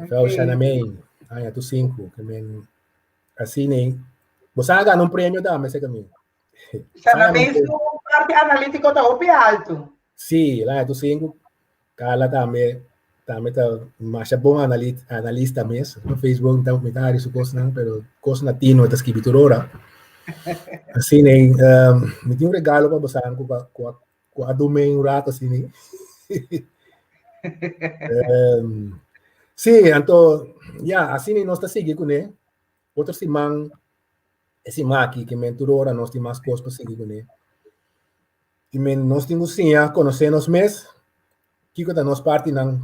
Fel Xanamém, é tu 5. Também, assim, nem. Você ganha um prêmio da esse caminho. Xanamém, o parte analítico está alto. Sim, lá é tu 5. Carla também tá mais bom analista mesmo. No Facebook não tá comentário, isso coisa não, pero coisa latino tá escrito ora. Assim, nem me tem regalo para você com a domain rato assim, né? Sim, então, assim nós tá seguindo com ele. Outro semana, esse aqui que me ora nós temos mais coisas para seguir com ele. E nós temos sim a conhecer nos mês, que quando nós parte não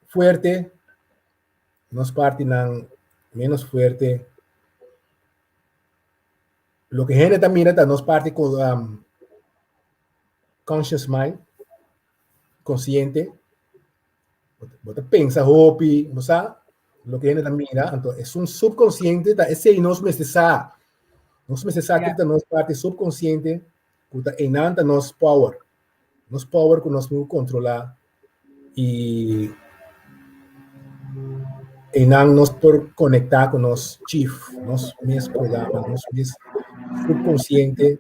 fuerte, nos parte não menos fuerte. Lo que gente también está nos parte con conscious mind, consciente. Você pensa, hopi, não sabe? Lo que gente también então é um subconsciente, tá? Esse aí nós necessitamos. Nós necessitamos que nos parte subconsciente, que está enanta nos power que nós podemos controlar e não nos por conectar com nos chief, nos mesmos programas, nos mesmos subconsciente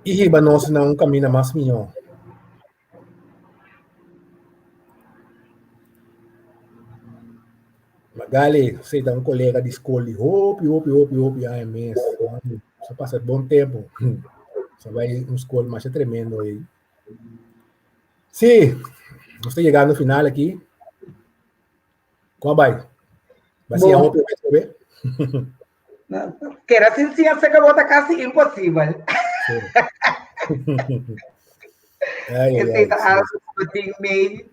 e riba nós não caminha mais melhor. Magali, você dá colega de escola, hopi, AMS, só passa bom tempo, só vai escola mais tremendo aí. Sim, nós estamos chegando no final aqui. Como vai? Vai ser a hopi, vai ver? Quero assim, sim, você acabou de quase impossível. Esse e-mail,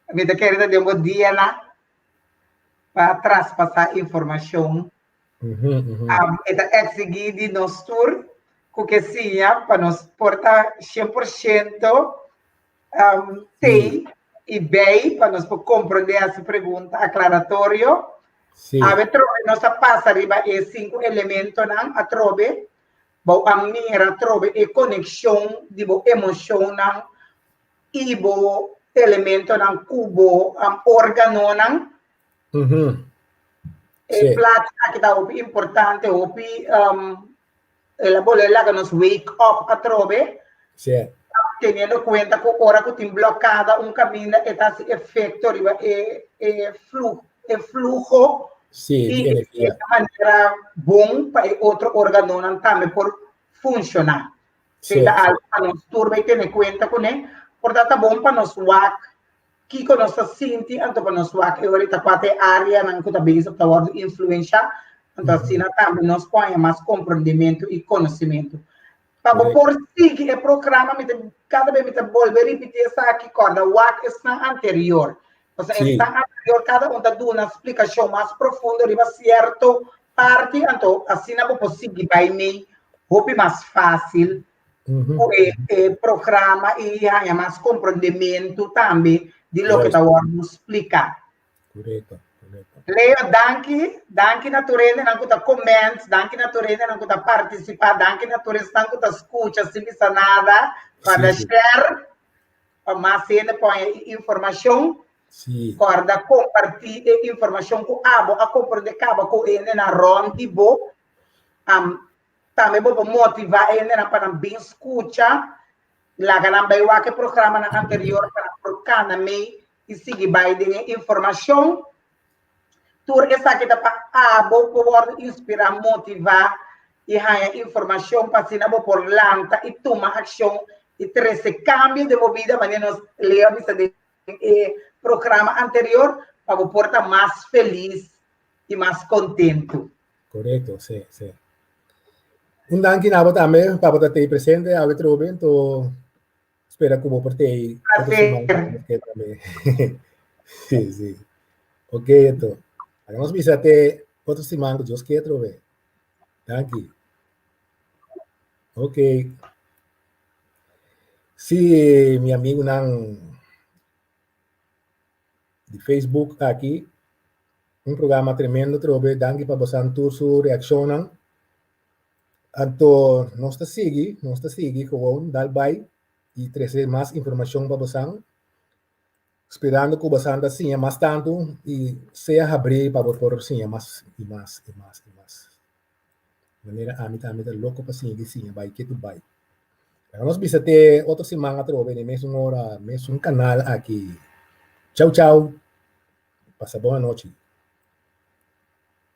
a vida querida de um dia lá, para transpassar informação. É seguir nos tour, que sim, para nos portar 100% tem e bem, para nos compreender essa pergunta aclaratório, Sim. A trobe nossa passa riba e 5 elementos nan a trobe, bo a mira trobe e conexão de bo emoção nan e bo elemento nan cubo órgano nan e plata que tá importante opi ela bolela que nos wake up a trobe. Certo. Teniendo cuenta que ahora que tem bloqueada caminho e tá efeito riba e flujo Sim, de energia. De maneira bom para outro órgão também por funcionar. Se dá algo para nós turba e ter conta com ele, portanto é bom para nós WAC, que que nós sentimos, então para nós WAC, eu ahorita quatro área não que também isso está word influência, então assim também nós põe mais compreendimento e conhecimento. Para por seguir o programa, cada vez me volver repetir essa aqui corda, WAC está anterior. Ou seja, está anterior, cada um dá uma explicação mais profunda, riba certo parte, então assim não vou seguir by me, hope mais fácil, o programa e há mais compreendimento também de lo que está vamos explicar. Correto. Leo, danke natureza, não custa comments, danke natureza, não custa participar, danke natureza, não custa escuta, se precisa nada, para share, mas se ele põe informação, para compartilhar informação com a compreender cabo com ele na ronda, também vou motivar ele para bem escuta, lá que não vai o que programa na anterior para procurar me e seguir vai de informação. Tur essa aqui dá para poder inspirar, motivar e ganhar informação para se não por lanta e tomar ação e ter esse cambio de vida, mas nós lemos de programa anterior para o porta mais feliz e mais contente. Correto, sim. Danke nabo também para poder ter presente a outro evento. Espero que vou portei outra semana também. Sim. Ok, então. Vamos ver até outra semana, Deus quer, trove. Danke. Ok. Se meu amigo não de Facebook aqui, programa tremendo, trove, danke para você sua reação. Então, nós está seguindo, com dar by e trazer mais informação para você. Esperando que você anda assim, mais tanto, e seja abrir para por sim, mais. De maneira a mim também é louco para sim, vai que tu vai. Vamos ver até outra semana, trove, mesmo hora, mesmo canal aqui. Tchau. Passa boa noite.